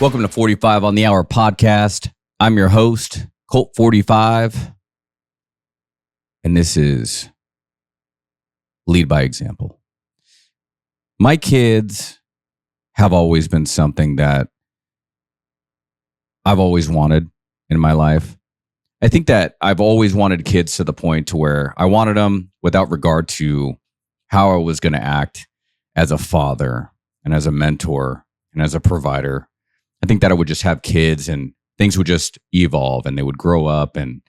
Welcome to 45 on the Hour podcast. I'm your host, Colt 45, and this is Lead by Example. My kids have always been something that I've always wanted in my life. I think that I've always wanted kids to the point to where I wanted them without regard to how I was going to act as a father and as a mentor and as a provider. I think that I would just have kids and things would just evolve and they would grow up and,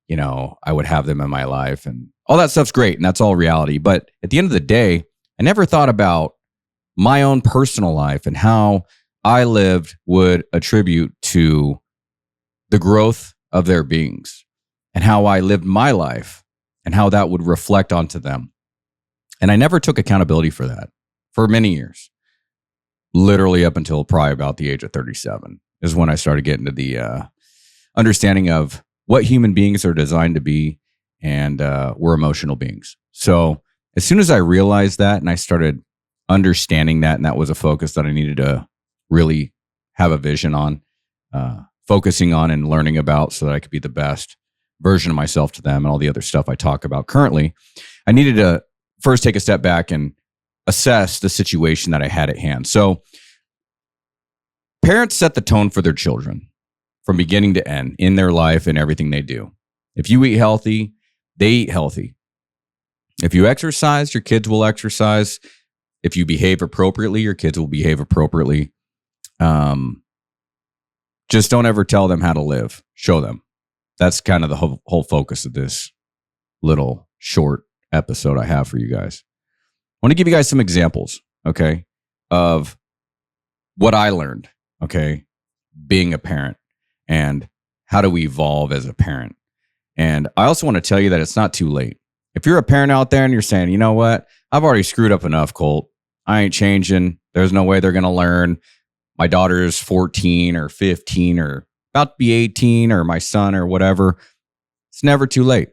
you know, I would have them in my life and all that stuff's great and that's all reality. But at the end of the day, I never thought about my own personal life and how I lived would attribute to the growth of their beings and how I lived my life and how that would reflect onto them. And I never took accountability for that for many years. Literally up until probably about the age of 37 is when I started getting to the understanding of what human beings are designed to be, and we're emotional beings. So as soon as I realized that and I started understanding that, and that was a focus that I needed to really have a vision on, focusing on and learning about so that I could be the best version of myself to them and all the other stuff I talk about currently, I needed to first take a step back and assess the situation that I had at hand. So parents set the tone for their children from beginning to end in their life and everything they do. If you eat healthy, they eat healthy. If you exercise, your kids will exercise. If you behave appropriately, your kids will behave appropriately. Just don't ever tell them how to live. Show them. That's kind of the whole focus of this little short episode I have for you guys. I want to give you guys some examples, okay, of what I learned, okay, being a parent and how to evolve as a parent. And I also want to tell you that it's not too late. If you're a parent out there and you're saying, you know what, I've already screwed up enough, Colt. I ain't changing. There's no way they're going to learn. My daughter is 14 or 15 or about to be 18 or my son or whatever. It's never too late.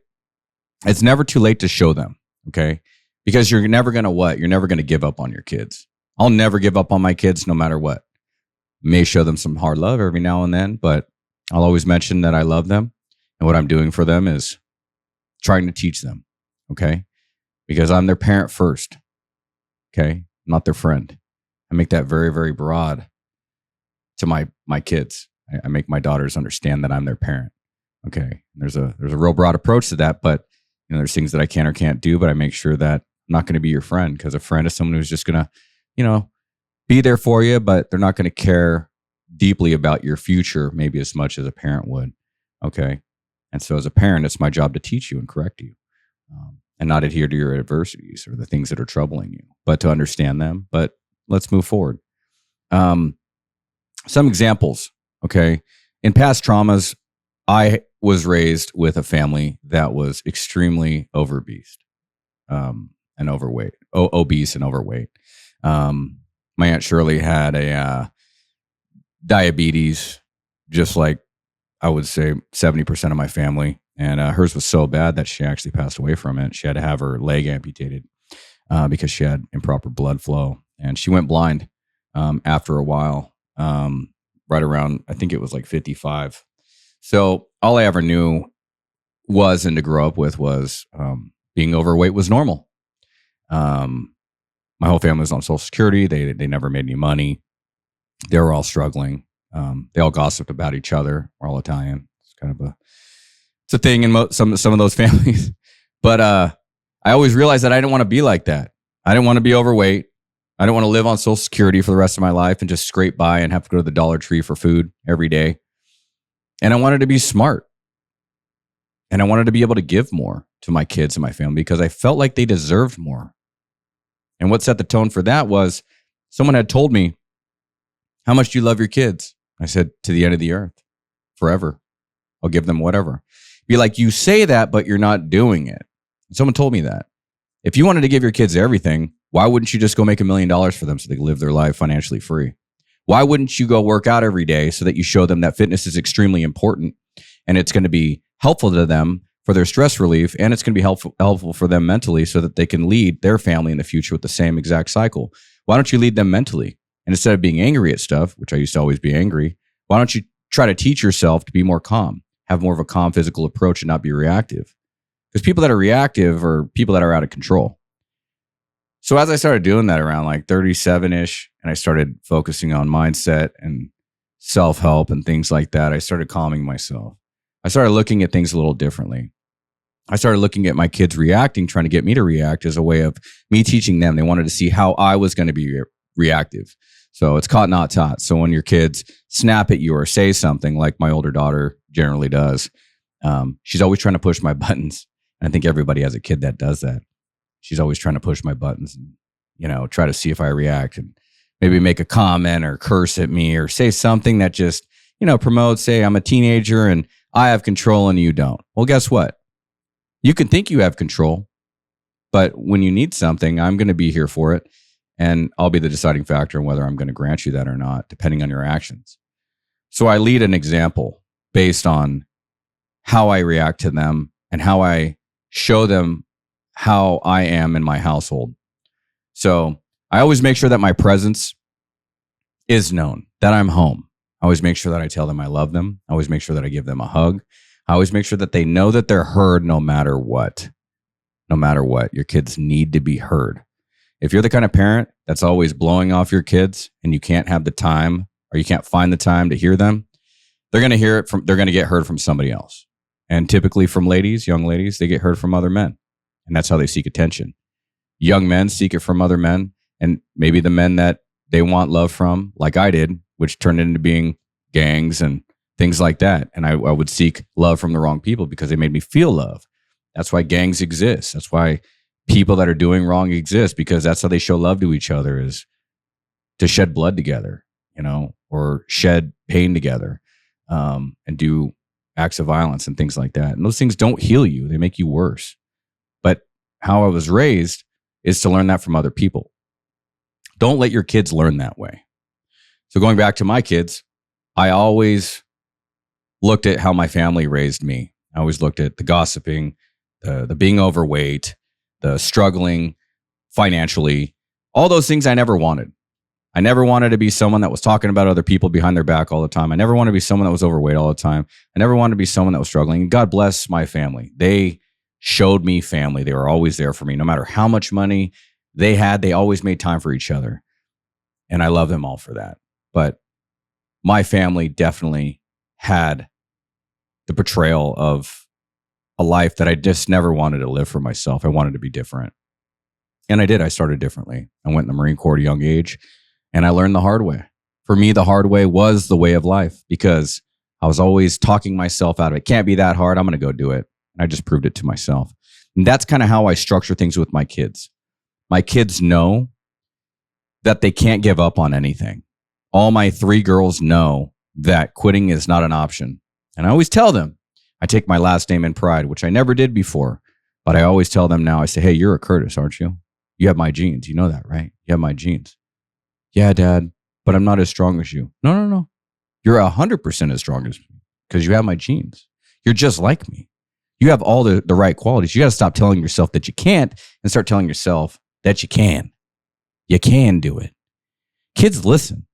It's never too late to show them, okay? Because you're never going to what? You're never going to give up on your kids. I'll never give up on my kids no matter what. May show them some hard love every now and then, but I'll always mention that I love them. And what I'm doing for them is trying to teach them, okay? Because I'm their parent first, okay? I'm not their friend. I make that very, very broad to my kids. I make my daughters understand that I'm their parent, okay? There's a real broad approach to that, but you know, there's things that I can or can't do, but I make sure that I'm not going to be your friend, because a friend is someone who's just going to, you know, be there for you, but they're not going to care deeply about your future maybe as much as a parent would, okay? And so as a parent, it's my job to teach you and correct you, and not adhere to your adversities or the things that are troubling you, but to understand them. But let's move forward. Some examples, okay? In past traumas, I was raised with a family that was extremely obese and overweight. My Aunt Shirley had a diabetes, just like I would say 70% of my family. And hers was so bad that she actually passed away from it. She had to have her leg amputated because she had improper blood flow. And she went blind after a while, right around, I think it was like 55. So all I ever knew was, and to grow up with, was being overweight was normal. My whole family was on Social Security. They never made any money. They were all struggling. They all gossiped about each other. We're all Italian. It's kind of it's a thing in some of those families. But I always realized that I didn't want to be like that. I didn't want to be overweight. I didn't want to live on Social Security for the rest of my life and just scrape by and have to go to the Dollar Tree for food every day. And I wanted to be smart. And I wanted to be able to give more to my kids and my family because I felt like they deserved more. And what set the tone for that was someone had told me, how much do you love your kids? I said, to the end of the earth, forever. I'll give them whatever. Be like, you say that, but you're not doing it. And someone told me that. If you wanted to give your kids everything, why wouldn't you just go make $1 million for them so they can live their life financially free? Why wouldn't you go work out every day so that you show them that fitness is extremely important and it's going to be helpful to them for their stress relief, and it's going to be helpful for them mentally so that they can lead their family in the future with the same exact cycle? Why don't you lead them mentally? And instead of being angry at stuff, which I used to always be angry, why don't you try to teach yourself to be more calm, have more of a calm physical approach and not be reactive? Because people that are reactive are people that are out of control. So as I started doing that around like 37-ish, and I started focusing on mindset and self-help and things like that, I started calming myself. I started looking at things a little differently. I started looking at my kids reacting, trying to get me to react as a way of me teaching them. They wanted to see how I was going to be reactive. So it's caught, not taught. So when your kids snap at you or say something like my older daughter generally does, she's always trying to push my buttons. And I think everybody has a kid that does that. She's always trying to push my buttons and, try to see if I react and maybe make a comment or curse at me or say something that just, promotes, say I'm a teenager and I have control and you don't. Well, guess what? You can think you have control, but when you need something, I'm going to be here for it. And I'll be the deciding factor in whether I'm going to grant you that or not, depending on your actions. So I lead an example based on how I react to them and how I show them how I am in my household. So I always make sure that my presence is known, that I'm home. I always make sure that I tell them I love them. I always make sure that I give them a hug. I always make sure that they know that they're heard no matter what. No matter what, your kids need to be heard. If you're the kind of parent that's always blowing off your kids and you can't have the time or you can't find the time to hear them, they're going to get heard from somebody else. And typically from young ladies, they get heard from other men. And that's how they seek attention. Young men seek it from other men, and maybe the men that they want love from, like I did, which turned into being gangs and things like that. And I would seek love from the wrong people because they made me feel love. That's why gangs exist. That's why people that are doing wrong exist, because that's how they show love to each other, is to shed blood together, or shed pain together, and do acts of violence and things like that. And those things don't heal you. They make you worse. But how I was raised is to learn that from other people. Don't let your kids learn that way. So going back to my kids, I always looked at how my family raised me. I always looked at the gossiping, the being overweight, the struggling financially, all those things I never wanted. I never wanted to be someone that was talking about other people behind their back all the time. I never wanted to be someone that was overweight all the time. I never wanted to be someone that was struggling. God bless my family. They showed me family. They were always there for me. No matter how much money they had, they always made time for each other. And I love them all for that. But my family definitely had the portrayal of a life that I just never wanted to live for myself. I wanted to be different. And I did. I started differently. I went in the Marine Corps at a young age, and I learned the hard way. For me, the hard way was the way of life, because I was always talking myself out of it. Can't be that hard. I'm going to go do it. And I just proved it to myself. And that's kind of how I structure things with my kids. My kids know that they can't give up on anything. All my 3 girls know that quitting is not an option. And I always tell them, I take my last name in pride, which I never did before. But I always tell them now, I say, hey, you're a Curtis, aren't you? You have my genes. You know that, right? You have my genes. Yeah, Dad, but I'm not as strong as you. No. You're 100% as strong as me because you have my genes. You're just like me. You have all the right qualities. You got to stop telling yourself that you can't and start telling yourself that you can. You can do it. Kids listen.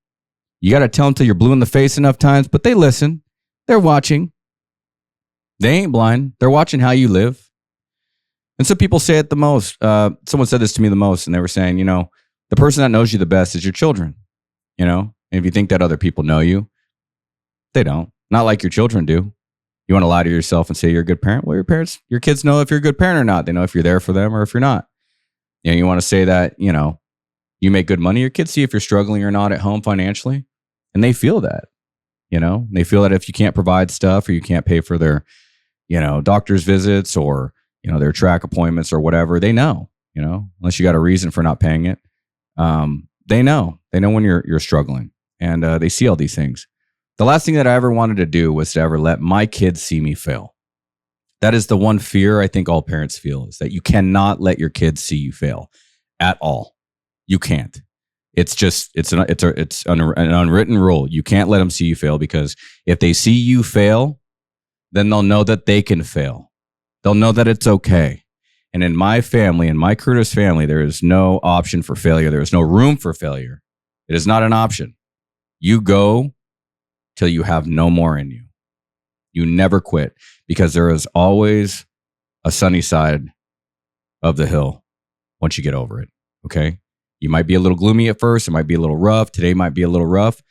You got to tell them till you're blue in the face enough times, but they listen. They're watching. They ain't blind. They're watching how you live. And some people say it the most. Someone said this to me the most, and they were saying, the person that knows you the best is your children. And if you think that other people know you, they don't. Not like your children do. You want to lie to yourself and say you're a good parent? Well, your kids know if you're a good parent or not. They know if you're there for them or if you're not. You want to say that, you make good money. Your kids see if you're struggling or not at home financially, and they feel that. They feel that if you can't provide stuff or you can't pay for their, doctor's visits or, their track appointments or whatever, they know, unless you got a reason for not paying it. They know when you're struggling, and they see all these things. The last thing that I ever wanted to do was to ever let my kids see me fail. That is the one fear I think all parents feel, is that you cannot let your kids see you fail at all. You can't. It's an unwritten rule. You can't let them see you fail, because if they see you fail, then they'll know that they can fail. They'll know that it's okay. And in my family, in my Curtis family, there is no option for failure. There is no room for failure. It is not an option. You go till you have no more in you. You never quit, because there is always a sunny side of the hill once you get over it. Okay. You might be a little gloomy at first. It might be a little rough. Today might be a little rough,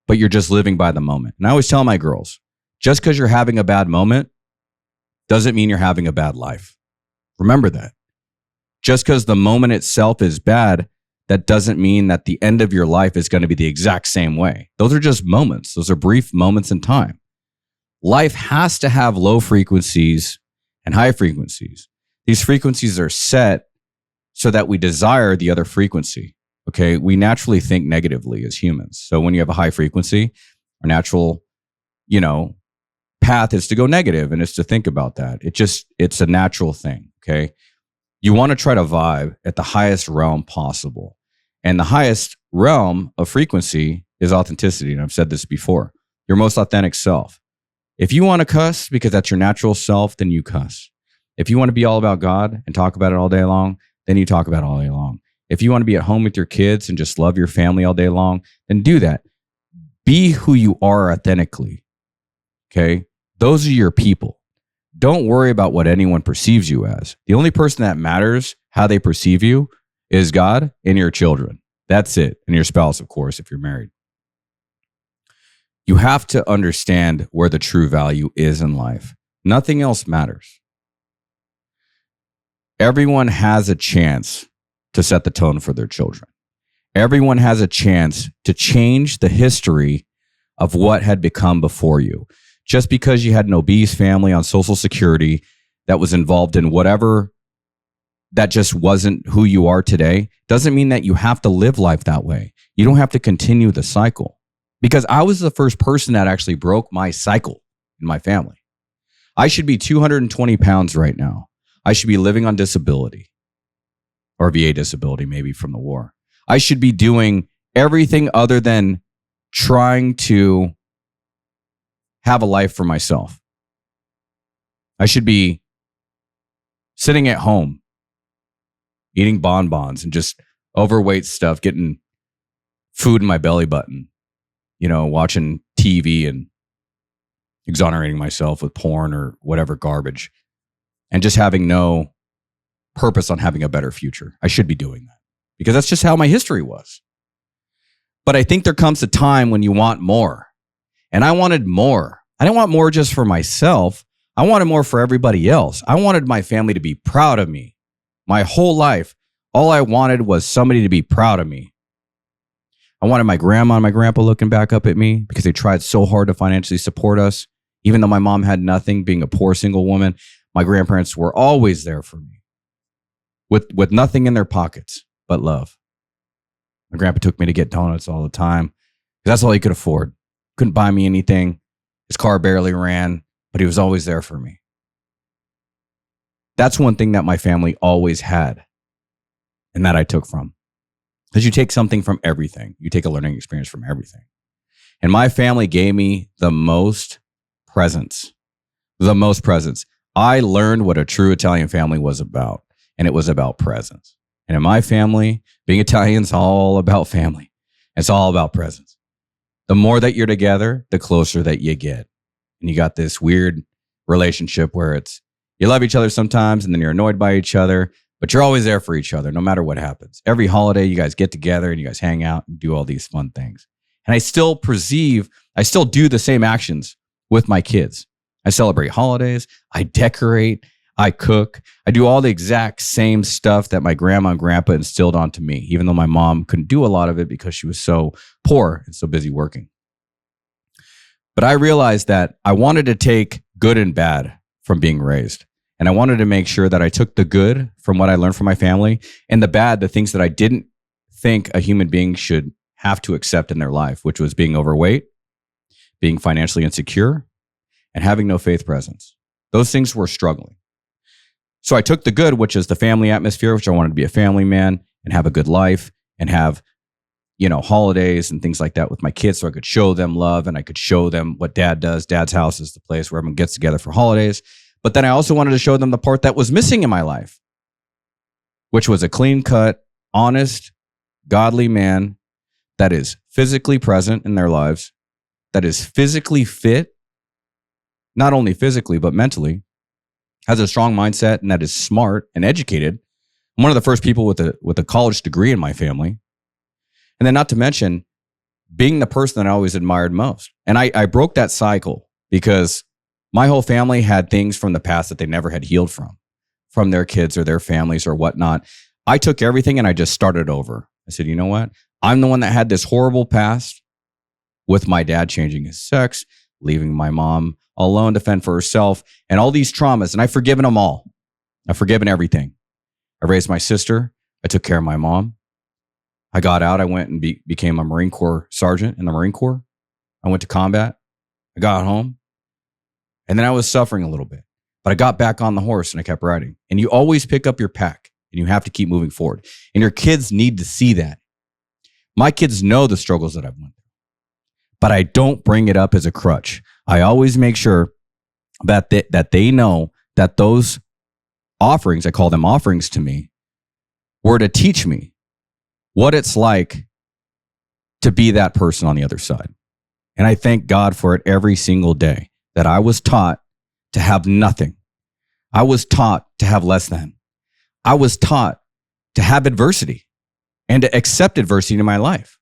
but you're just living by the moment. And I always tell my girls, just because you're having a bad moment doesn't mean you're having a bad life. Remember that. Just because the moment itself is bad, that doesn't mean that the end of your life is going to be the exact same way. Those are just moments. Those are brief moments in time. Life has to have low frequencies and high frequencies. These frequencies are set so that we desire the other frequency. Okay. We naturally think negatively as humans. So when you have a high frequency, our natural, path is to go negative, and it's to think about that. It's a natural thing. Okay. You want to try to vibe at the highest realm possible. And the highest realm of frequency is authenticity. And I've said this before, your most authentic self. If you want to cuss because that's your natural self, then you cuss. If you want to be all about God and talk about it all day long, then you talk about it all day long. If you want to be at home with your kids and just love your family all day long, then do that. Be who you are authentically. Okay? Those are your people. Don't worry about what anyone perceives you as. The only person that matters how they perceive you is God and your children. That's it. And your spouse, of course, if you're married. You have to understand where the true value is in life. Nothing else matters. Everyone has a chance to set the tone for their children. Everyone has a chance to change the history of what had become before you. Just because you had an obese family on Social Security that was involved in whatever that just wasn't who you are today, doesn't mean that you have to live life that way. You don't have to continue the cycle. Because I was the first person that actually broke my cycle in my family. I should be 220 pounds right now. I should be living on disability, or VA disability, maybe from the war. I should be doing everything other than trying to have a life for myself. I should be sitting at home, eating bonbons and just overweight stuff, getting food in my belly button, watching TV and exonerating myself with porn or whatever garbage, and just having no purpose on having a better future. I should be doing that because that's just how my history was. But I think there comes a time when you want more. And I wanted more. I didn't want more just for myself. I wanted more for everybody else. I wanted my family to be proud of me. My whole life, all I wanted was somebody to be proud of me. I wanted my grandma and my grandpa looking back up at me because they tried so hard to financially support us. Even though my mom had nothing, being a poor single woman, my grandparents were always there for me with nothing in their pockets but love. My grandpa took me to get donuts all the time because that's all he could afford. Couldn't buy me anything. His car barely ran, but he was always there for me. That's one thing that my family always had and that I took from. Because you take something from everything. You take a learning experience from everything. And my family gave me the most presents. The most presents. I learned what a true Italian family was about. And it was about presents. And in my family, being Italian is all about family. It's all about presents. The more that you're together, the closer that you get. And you got this weird relationship where it's, you love each other sometimes and then you're annoyed by each other. But you're always there for each other, no matter what happens. Every holiday, you guys get together and you guys hang out and do all these fun things. And I still do the same actions with my kids. I celebrate holidays. I decorate. I cook. I do all the exact same stuff that my grandma and grandpa instilled onto me, even though my mom couldn't do a lot of it because she was so poor and so busy working. But I realized that I wanted to take good and bad from being raised. And I wanted to make sure that I took the good from what I learned from my family and the bad, the things that I didn't think a human being should have to accept in their life, which was being overweight, being financially insecure, and having no faith presence. Those things were struggling. So I took the good, which is the family atmosphere, which I wanted to be a family man and have a good life and have, holidays and things like that with my kids so I could show them love and I could show them what dad does. Dad's house is the place where everyone gets together for holidays. But then I also wanted to show them the part that was missing in my life, which was a clean-cut, honest, godly man that is physically present in their lives, that is physically fit, not only physically, but mentally, has a strong mindset, and that is smart and educated. I'm one of the first people with a college degree in my family. And then not to mention being the person that I always admired most. And I broke that cycle because my whole family had things from the past that they never had healed from their kids or their families or whatnot. I took everything and I just started over. I said, you know what? I'm the one that had this horrible past with my dad changing his sex, leaving my mom alone to fend for herself, and all these traumas. And I've forgiven them all. I've forgiven everything. I raised my sister. I took care of my mom. I got out. I went and became a Marine Corps sergeant in the Marine Corps. I went to combat. I got home. And then I was suffering a little bit. But I got back on the horse and I kept riding. And you always pick up your pack and you have to keep moving forward. And your kids need to see that. My kids know the struggles that I've went through. But I don't bring it up as a crutch. I always make sure that they know that those offerings, I call them offerings to me, were to teach me what it's like to be that person on the other side. And I thank God for it every single day, that I was taught to have nothing. I was taught to have less than. I was taught to have adversity and to accept adversity in my life.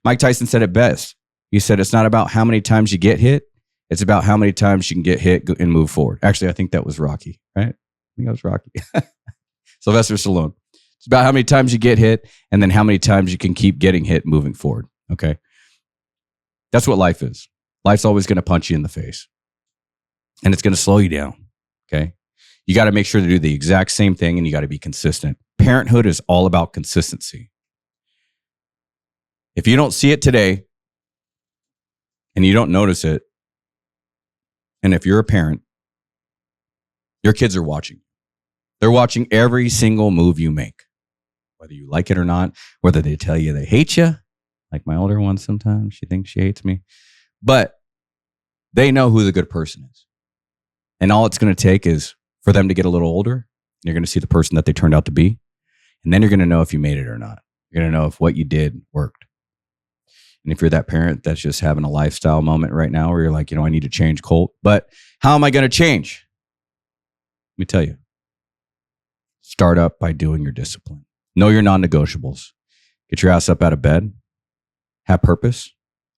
Mike Tyson said it best. He said, it's not about how many times you get hit. It's about how many times you can get hit and move forward. Actually, I think that was Rocky, right? I think that was Rocky. Sylvester Stallone. It's about how many times you get hit and then how many times you can keep getting hit moving forward. Okay. That's what life is. Life's always going to punch you in the face and it's going to slow you down. Okay. You got to make sure to do the exact same thing and you got to be consistent. Parenthood is all about consistency. If you don't see it today and you don't notice it, and if you're a parent, your kids are watching. They're watching every single move you make, whether you like it or not, whether they tell you they hate you, like my older one sometimes, she thinks she hates me, but they know who the good person is. And all it's going to take is for them to get a little older. You're going to see the person that they turned out to be. And then you're going to know if you made it or not. You're going to know if what you did worked. And if you're that parent that's just having a lifestyle moment right now where you're like, I need to change, Colt, but how am I going to change? Let me tell you. Start up by doing your discipline. Know your non-negotiables. Get your ass up out of bed. Have purpose.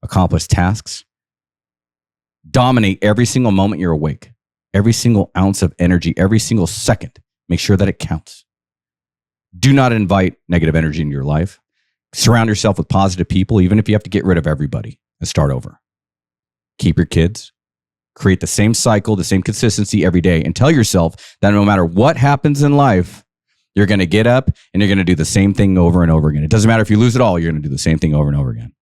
Accomplish tasks. Dominate every single moment you're awake. Every single ounce of energy, every single second. Make sure that it counts. Do not invite negative energy into your life. Surround yourself with positive people, even if you have to get rid of everybody and start over. Keep your kids. Create the same cycle, the same consistency every day, and tell yourself that no matter what happens in life, you're going to get up and you're going to do the same thing over and over again. It doesn't matter if you lose it all, you're going to do the same thing over and over again.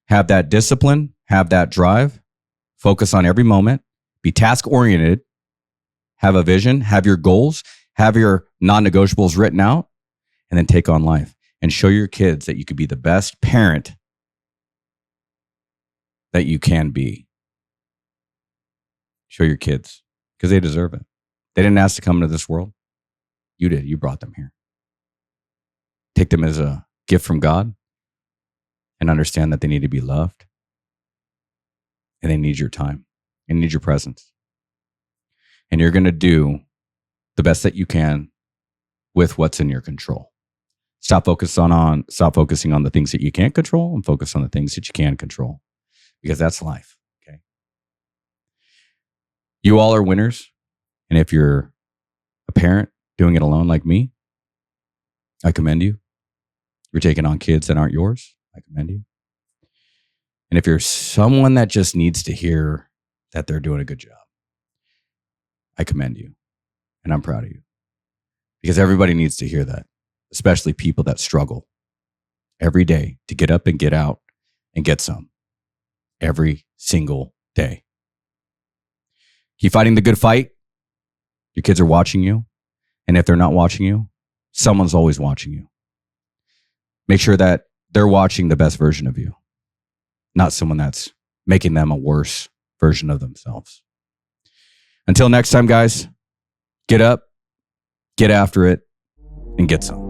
Have that discipline, have that drive, focus on every moment, be task-oriented, have a vision, have your goals, have your non-negotiables written out, and then take on life and show your kids that you could be the best parent that you can be. Show your kids because they deserve it. They didn't ask to come into this world. You did. You brought them here. Take them as a gift from God and understand that they need to be loved and they need your time and need your presence. And you're going to do the best that you can with what's in your control. Stop focusing on the things that you can't control and focus on the things that you can control because that's life. Okay. You all are winners. And if you're a parent doing it alone like me, I commend you. You're taking on kids that aren't yours. I commend you. And if you're someone that just needs to hear that they're doing a good job, I commend you. And I'm proud of you. Because everybody needs to hear that, especially people that struggle every day to get up and get out and get some every single day. Keep fighting the good fight. Your kids are watching you. And if they're not watching you, someone's always watching you. Make sure that they're watching the best version of you, not someone that's making them a worse version of themselves. Until next time, guys, get up, get after it, and get some.